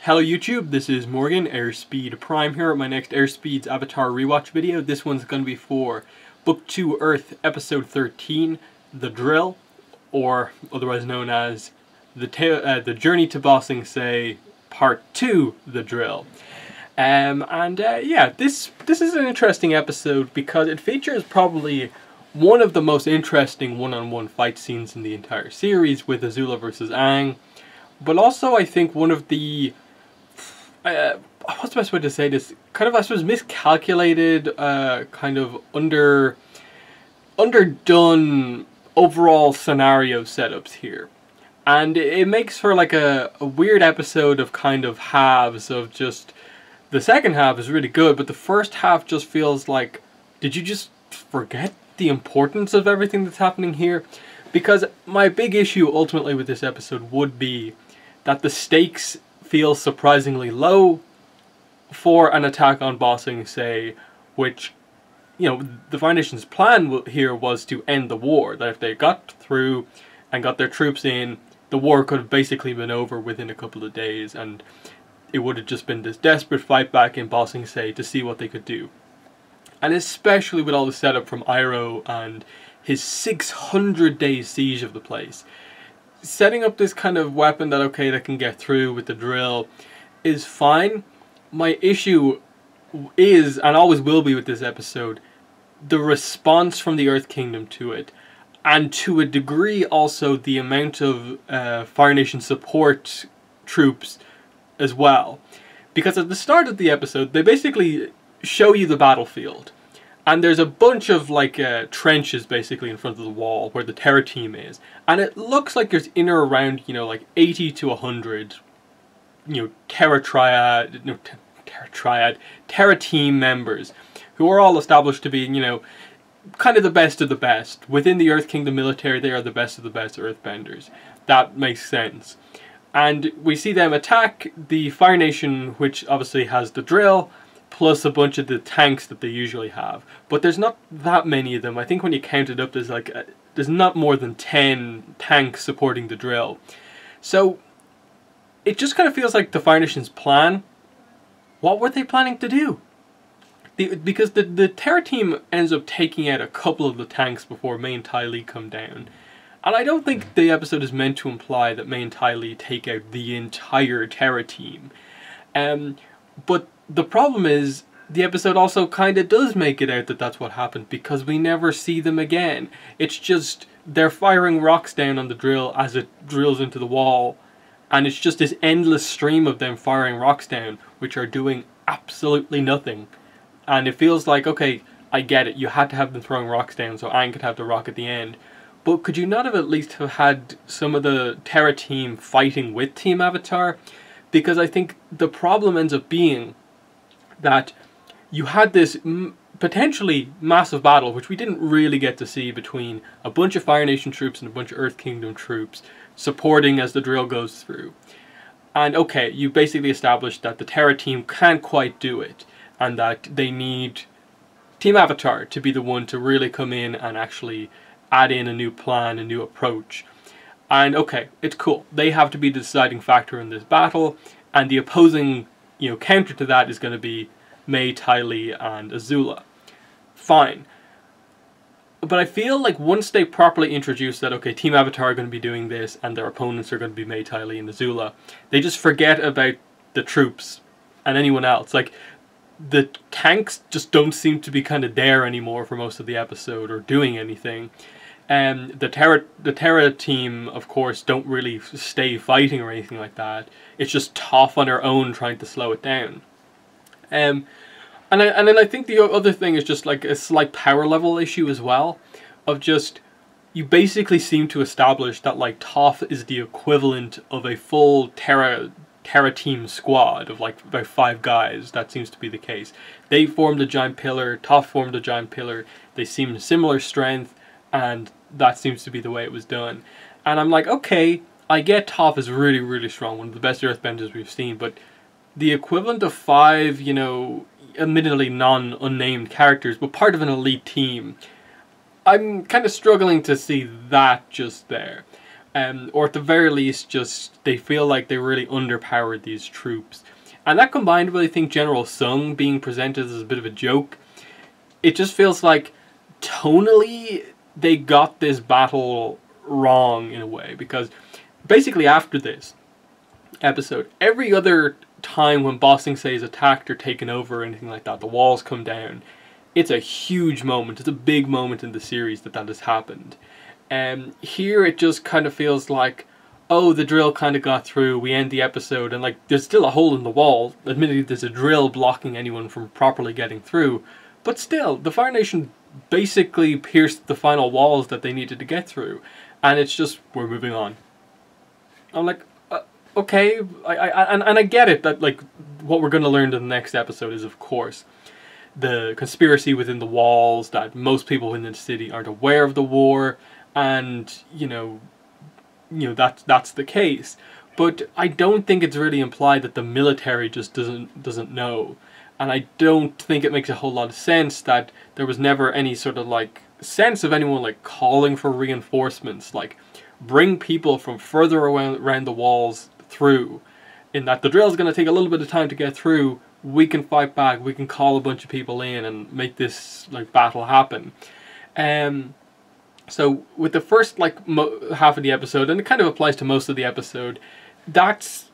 Hello YouTube, this is Morgan, Airspeed Prime here at my next Airspeed's Avatar Rewatch video. This one's going to be for Book 2 Earth Episode 13, The Drill, or otherwise known as the Journey to Ba Sing Se Part 2, The Drill. Yeah, this is an interesting episode because it features probably one of the most interesting one-on-one fight scenes in the entire series with Azula versus Aang, but also I think one of the what's the best way to say this? Kind of, I suppose, miscalculated, kind of underdone overall scenario setups here. And it makes for like a weird episode of kind of halves of just... The second half is really good, but the first half just feels like, did you just forget the importance of everything that's happening here? Because my big issue ultimately with this episode would be that the stakes feel surprisingly low for an attack on Ba Sing Se, which, you know, the Fire Nation's plan here was to end the war. That if they got through and got their troops in, the war could have basically been over within a couple of days, and it would have just been this desperate fight back in Ba Sing Se to see what they could do. And especially with all the setup from Iroh and his 600-day siege of the place. Setting up this kind of weapon that, okay, that can get through with the drill is fine. My issue is, and always will be with this episode, the response from the Earth Kingdom to it. And to a degree also the amount of Fire Nation support troops as well. Because at the start of the episode, they basically show you the battlefield. And there's a bunch of like trenches basically in front of the wall where the Terra team is. And it looks like there's in or around, you know, like 80 to 100, you know, Terra team members who are all established to be, you know, kind of the best of the best. Within the Earth Kingdom military, they are the best of the best Earthbenders. That makes sense. And we see them attack the Fire Nation, which obviously has the drill, plus a bunch of the tanks that they usually have. But there's not that many of them. I think when you count it up, there's like there's not more than 10 tanks supporting the drill. So it just kind of feels like the Fire Nation's plan. What were they planning to do? Because the Terra team ends up taking out a couple of the tanks before Mei and Ty Lee come down. And I don't think the episode is meant to imply that Mei and Ty Lee take out the entire Terra team. But the problem is, the episode also kind of does make it out that that's what happened, because we never see them again. It's just, they're firing rocks down on the drill as it drills into the wall, and it's just this endless stream of them firing rocks down, which are doing absolutely nothing. And it feels like, okay, I get it, you had to have them throwing rocks down so Aang could have the rock at the end. But could you not have at least have had some of the Terra team fighting with Team Avatar? Because I think the problem ends up being that you had this potentially massive battle, which we didn't really get to see, between a bunch of Fire Nation troops and a bunch of Earth Kingdom troops supporting as the drill goes through. And okay, you basically established that the Terra team can't quite do it, and that they need Team Avatar to be the one to really come in and actually add in a new plan, a new approach. And okay, it's cool. They have to be the deciding factor in this battle, and the opposing, you know, counter to that is going to be Mei, Ty Lee, and Azula. Fine. But I feel like once they properly introduce that, okay, Team Avatar are going to be doing this, and their opponents are going to be Mei, Ty Lee, and Azula, they just forget about the troops and anyone else. Like, the tanks just don't seem to be kind of there anymore for most of the episode, or doing anything. The Terra team, of course, don't really stay fighting or anything like that. It's just Toph on her own trying to slow it down. And then I think the other thing is just like a slight power level issue as well. Of just, you basically seem to establish that like Toph is the equivalent of a full Terra team squad of like about 5 guys. That seems to be the case. They formed a giant pillar, Toph formed a giant pillar, they seem similar strength, and that seems to be the way it was done. And I'm like, okay, I get Toph is really, really strong, one of the best Earthbenders we've seen, but the equivalent of 5, you know, admittedly unnamed characters, but part of an elite team, I'm kind of struggling to see that just there. or at the very least, just they feel like they really underpowered these troops. And that combined with, I think, General Sung being presented as a bit of a joke, it just feels like tonally they got this battle wrong in a way. Because basically after this episode, every other time when Ba Sing Se is attacked or taken over or anything like that, the walls come down, it's a huge moment. It's a big moment in the series that has happened. Here it just kind of feels like, oh, the drill kind of got through, we end the episode, and like there's still a hole in the wall. Admittedly, there's a drill blocking anyone from properly getting through, but still, the Fire Nation basically pierced the final walls that they needed to get through, and it's just, we're moving on. I'm like, okay, I get it, that like what we're going to learn in the next episode is, of course, the conspiracy within the walls, that most people in the city aren't aware of the war, and you know that's the case. But I don't think it's really implied that the military just doesn't know, and I don't think it makes a whole lot of sense that there was never any sort of like sense of anyone like calling for reinforcements, like bring people from further around the walls through, in that the drill is going to take a little bit of time to get through. We can fight back, we can call a bunch of people in and make this like battle happen. So with the first like half of the episode, and it kind of applies to most of the episode, that's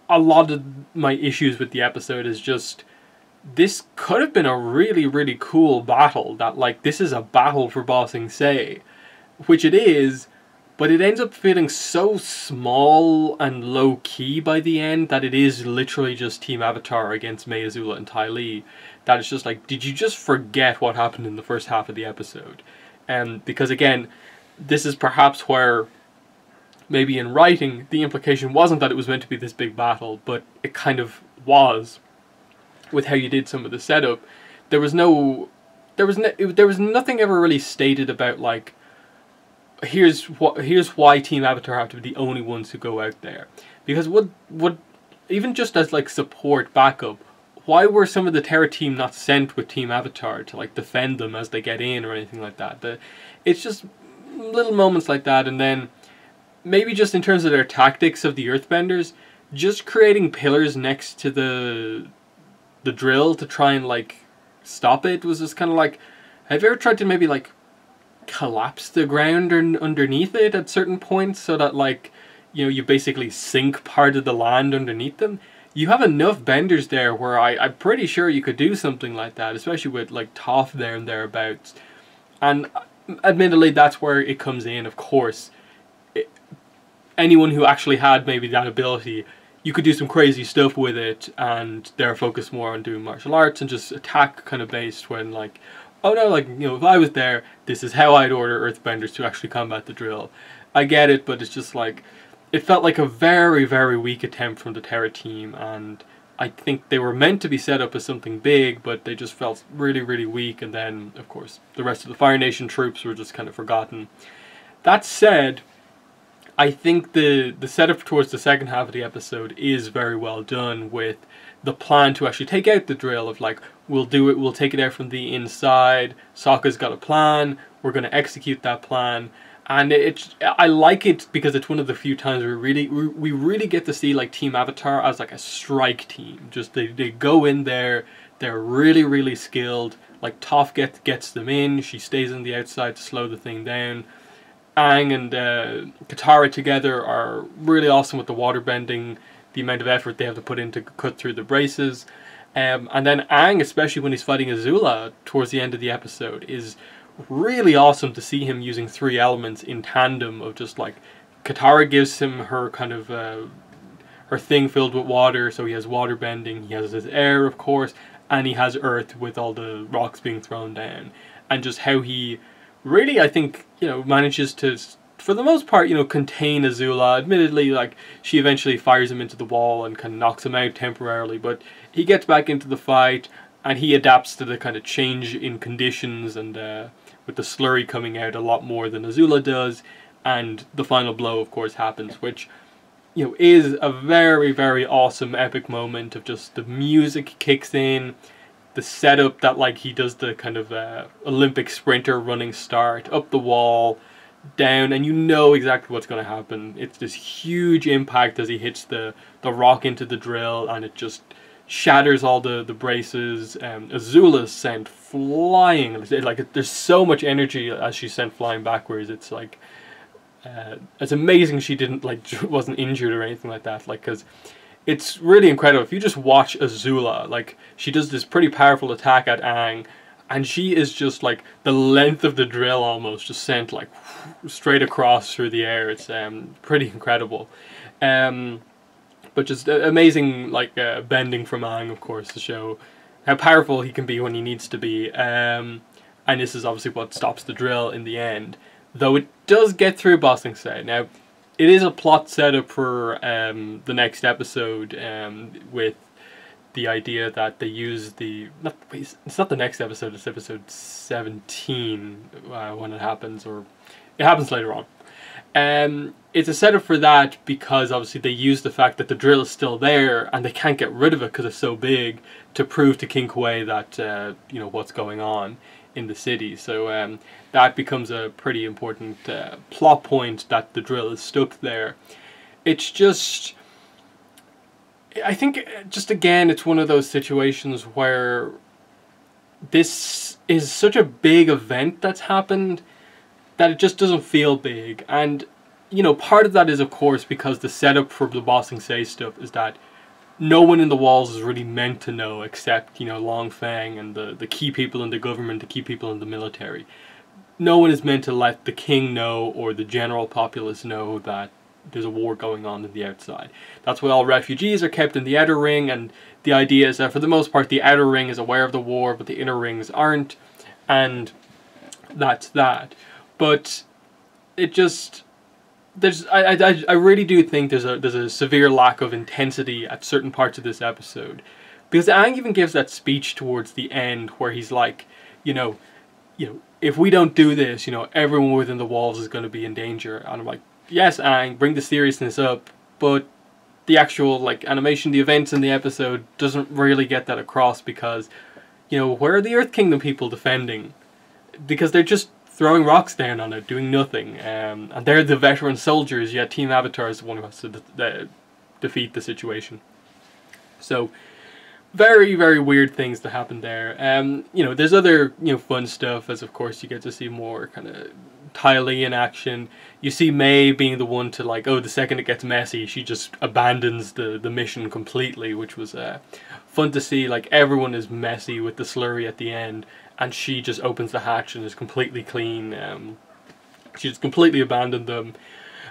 a lot of my issues with the episode. Is just, this could have been a really, really cool battle, that like this is a battle for Ba Sing Se, which it is, but it ends up feeling so small and low key by the end that it is literally just Team Avatar against Mei Azula and Ty Lee. That it's just like, did you just forget what happened in the first half of the episode? Because again, this is perhaps where maybe in writing the implication wasn't that it was meant to be this big battle, but it kind of was with how you did some of the setup. There was nothing ever really stated about like, here's why Team Avatar have to be the only ones who go out there. Because would even just as like support, backup, why were some of the Terra team not sent with Team Avatar to like defend them as they get in or anything like that? It's just little moments like that, and then maybe just in terms of their tactics of the Earthbenders, just creating pillars next to the drill to try and like stop it was just kind of like, have you ever tried to maybe like collapse the ground underneath it at certain points so that like, you know, you basically sink part of the land underneath them? You have enough benders there where I'm pretty sure you could do something like that, especially with like Toph there and thereabouts. And admittedly, that's where it comes in, of course. Anyone who actually had maybe that ability, you could do some crazy stuff with it, and they're focused more on doing martial arts and just attack kind of based, when like, oh no, like, you know, if I was there, this is how I'd order Earthbenders to actually combat the drill. I get it, but it's just like, it felt like a very, very weak attempt from the Terra team, and I think they were meant to be set up as something big, but they just felt really, really weak, and then, of course, the rest of the Fire Nation troops were just kind of forgotten. That said, I think the setup towards the second half of the episode is very well done, with the plan to actually take out the drill of like, we'll do it, we'll take it out from the inside, Sokka's got a plan, we're going to execute that plan. And I like it because it's one of the few times we really get to see like Team Avatar as like a strike team. Just they go in there, they're really, really skilled. Like Toph gets them in, she stays on the outside to slow the thing down. Aang and Katara together are really awesome with the water bending, the amount of effort they have to put in to cut through the braces. And then Aang, especially when he's fighting Azula towards the end of the episode, is really awesome to see him using three elements in tandem, of just like, Katara gives him her kind of her thing filled with water, so he has water bending, he has his air of course, and he has earth with all the rocks being thrown down. And just how he really, I think, you know, manages to, for the most part, you know, contain Azula. Admittedly, like, she eventually fires him into the wall and kind of knocks him out temporarily, but he gets back into the fight and he adapts to the kind of change in conditions, and with the slurry coming out a lot more than Azula does, and the final blow of course happens, which, you know, is a very, very awesome epic moment of just the music kicks in, the setup that like he does the kind of Olympic sprinter running start up the wall, down, and you know exactly what's going to happen. It's this huge impact as he hits the rock into the drill, and it just shatters all the braces. Azula's sent flying. Like, there's so much energy as she's sent flying backwards. It's like, it's amazing she didn't, like, wasn't injured or anything like that. Like, because it's really incredible. If you just watch Azula, like, she does this pretty powerful attack at Aang, and she is just like the length of the drill almost, just sent like straight across through the air. It's pretty incredible. But just amazing, like, bending from Aang, of course, to show how powerful he can be when he needs to be. And this is obviously what stops the drill in the end. Though it does get through Ba Sing Se. Now, it is a plot setup for the next episode, with the idea that they use the... it's not the next episode, it's episode 17 when it happens, or it happens later on. It's a setup for that because obviously they use the fact that the drill is still there and they can't get rid of it because it's so big, to prove to King Kuei that you know what's going on in the city. So that becomes a pretty important plot point, that the drill is stuck there. It's just, I think, just again, it's one of those situations where this is such a big event that's happened that it just doesn't feel big. And, you know, part of that is, of course, because the setup for the Ba Sing Se stuff is that no one in the walls is really meant to know except, you know, Long Feng and the key people in the government, the key people in the military. No one is meant to let the king know or the general populace know that there's a war going on the outside. That's why all refugees are kept in the outer ring, and the idea is that for the most part the outer ring is aware of the war but the inner rings aren't, and that's that. But it just, I really do think there's a severe lack of intensity at certain parts of this episode, because Aang even gives that speech towards the end where he's like, you know, if we don't do this, you know, everyone within the walls is going to be in danger. And I'm like, yes, Aang, bring the seriousness up, but the actual, like, animation, the events in the episode doesn't really get that across, because, you know, where are the Earth Kingdom people defending? Because they're just throwing rocks down on it, doing nothing. And they're the veteran soldiers, yet Team Avatar is the one who has to defeat the situation. So, very, very weird things to happen there. You know, there's other, you know, fun stuff, as of course you get to see more kind of Ty Lee in action. You see May being the one to, like, oh, the second it gets messy, she just abandons the mission completely, which was fun to see. Like, everyone is messy with the slurry at the end, and she just opens the hatch and is completely clean. She just completely abandoned them.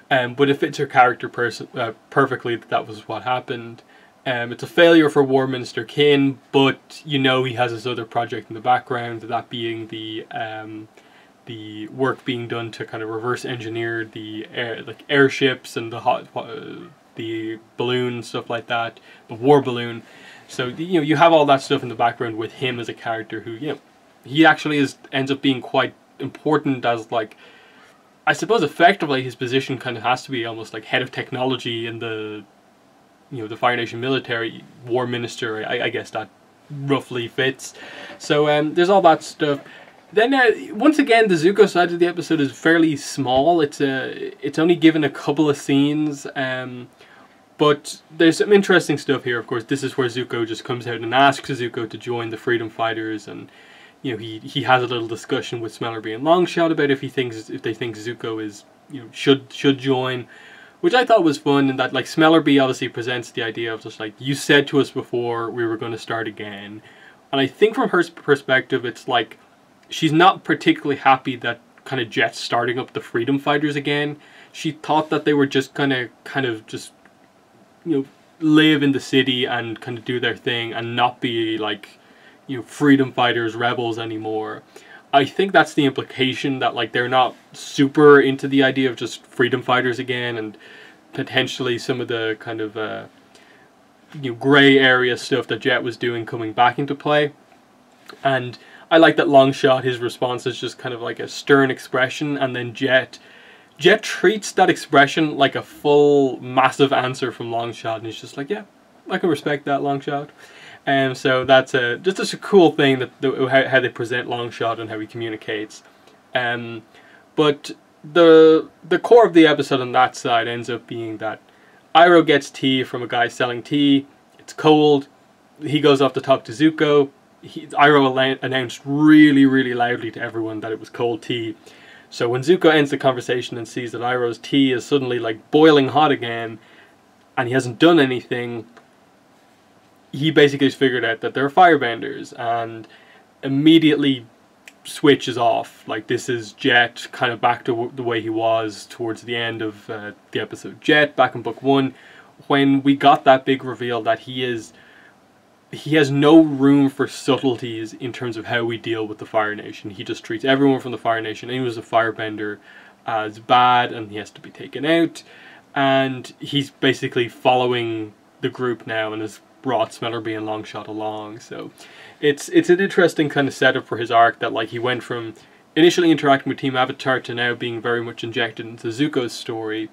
But it fits her character perfectly that was what happened. It's a failure for War Minister Qin, but you know he has this other project in the background, that being the work being done to kind of reverse engineer the airships and the balloon, stuff like that, the war balloon. So, you know, you have all that stuff in the background with him as a character who, you know, he actually ends up being quite important as, like, I suppose effectively his position kind of has to be almost like head of technology in the, you know, the Fire Nation military, war minister. I guess that roughly fits. So there's all that stuff. Then once again, the Zuko side of the episode is fairly small. It's only given a couple of scenes, but there's some interesting stuff here. Of course, this is where Zuko just comes out and asks Zuko to join the Freedom Fighters, and you know he has a little discussion with Smellerbee and Longshot about if they think Zuko is, you know, should join, which I thought was fun. And that, like, Smellerbee obviously presents the idea of just like, you said to us before we were going to start again, and I think from her perspective it's like, she's not particularly happy that kind of Jet's starting up the Freedom Fighters again. She thought that they were just kind of just, you know, live in the city and kind of do their thing and not be like, you know, freedom fighters, rebels anymore. I think that's the implication, that like they're not super into the idea of just freedom fighters again, and potentially some of the kind of you know, grey area stuff that Jet was doing coming back into play. And I like that Longshot, his response is just kind of like a stern expression, and then Jet treats that expression like a full massive answer from Longshot, and he's just like, yeah, I can respect that, Longshot. And so that's just a cool thing, that how they present Longshot and how he communicates. But the core of the episode on that side ends up being that Iroh gets tea from a guy selling tea. It's cold. He goes off to talk to Zuko. Iroh announced really, really loudly to everyone that it was cold tea. So when Zuko ends the conversation and sees that Iroh's tea is suddenly like boiling hot again, and he hasn't done anything, he basically has figured out that they're firebenders, and immediately switches off. Like, this is Jet kind of back to the way he was towards the end of the episode. Jet, back in book 1, when we got that big reveal that he has no room for subtleties in terms of how we deal with the Fire Nation. He just treats everyone from the Fire Nation, anyone who's a firebender, as bad, and he has to be taken out. And he's basically following the group now and has brought Smellerby and Longshot along. So it's an interesting kind of setup for his arc, that like he went from initially interacting with Team Avatar to now being very much injected into Zuko's story,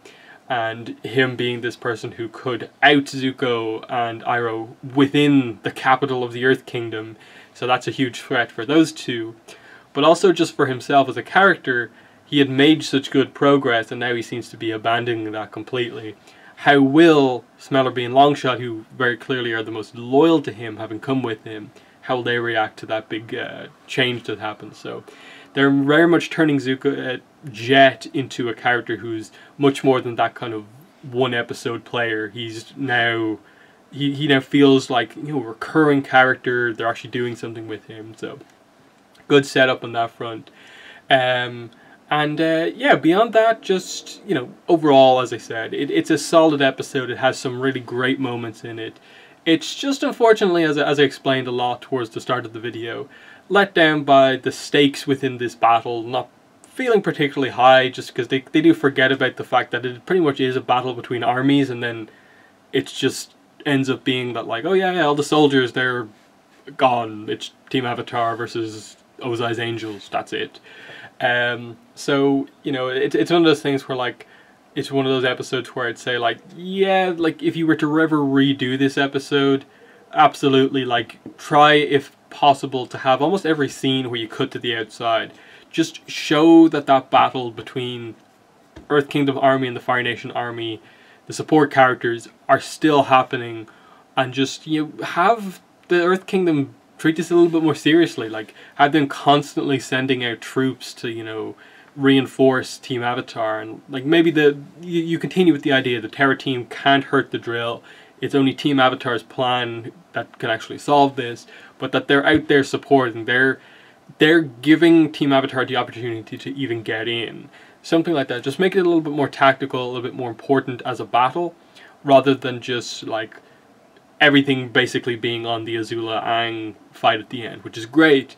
and him being this person who could out Zuko and Iroh within the capital of the Earth Kingdom. So that's a huge threat for those two. But also just for himself as a character, he had made such good progress, and now he seems to be abandoning that completely. How will Smellerby and Longshot, who very clearly are the most loyal to him, having come with him, how will they react to that big change that happened? So they're very much turning Jet into a character who's much more than that kind of one episode player. He's now he now feels like, you know, a recurring character. They're actually doing something with him. So good setup on that front. Yeah, beyond that, just, you know, overall, as I said, it's a solid episode. It has some really great moments in it. It's just, unfortunately, as I explained a lot towards the start of the video, let down by the stakes within this battle not feeling particularly high, just because they do forget about the fact that it pretty much is a battle between armies, and then it just ends up being that, like, oh yeah, all the soldiers, they're gone. It's Team Avatar versus Ozai's Angels. That's it. So, you know, it's one of those things where, like, it's one of those episodes where I'd say, like, yeah, like, if you were to ever redo this episode, absolutely, like, try, if possible, to have almost every scene where you cut to the outside. Just show that battle between Earth Kingdom Army and the Fire Nation Army, the support characters, are still happening, and just, you know, have the Earth Kingdom treat this a little bit more seriously. Like, have them constantly sending out troops to, you know, reinforce Team Avatar, and like maybe you continue with the idea the Terra team can't hurt the drill. It's only Team Avatar's plan that can actually solve this, but that they're out there supporting. They're giving Team Avatar the opportunity to even get in. Something like that. Just make it a little bit more tactical, a little bit more important as a battle, rather than just like everything basically being on the Azula Aang fight at the end, which is great.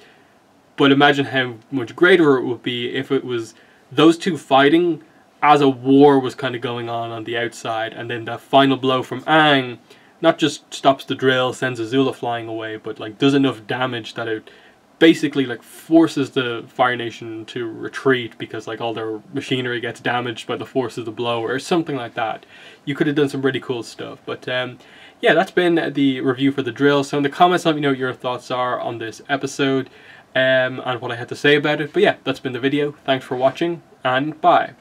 But imagine how much greater it would be if it was those two fighting as a war was kind of going on the outside, and then that final blow from Aang not just stops the drill, sends Azula flying away, but like does enough damage that it basically like forces the Fire Nation to retreat, because like all their machinery gets damaged by the force of the blow, or something like that. You could have done some really cool stuff. But yeah, that's been the review for the drill. So in the comments, let me know what your thoughts are on this episode, and what I had to say about it. But yeah, that's been the video. Thanks for watching, and bye.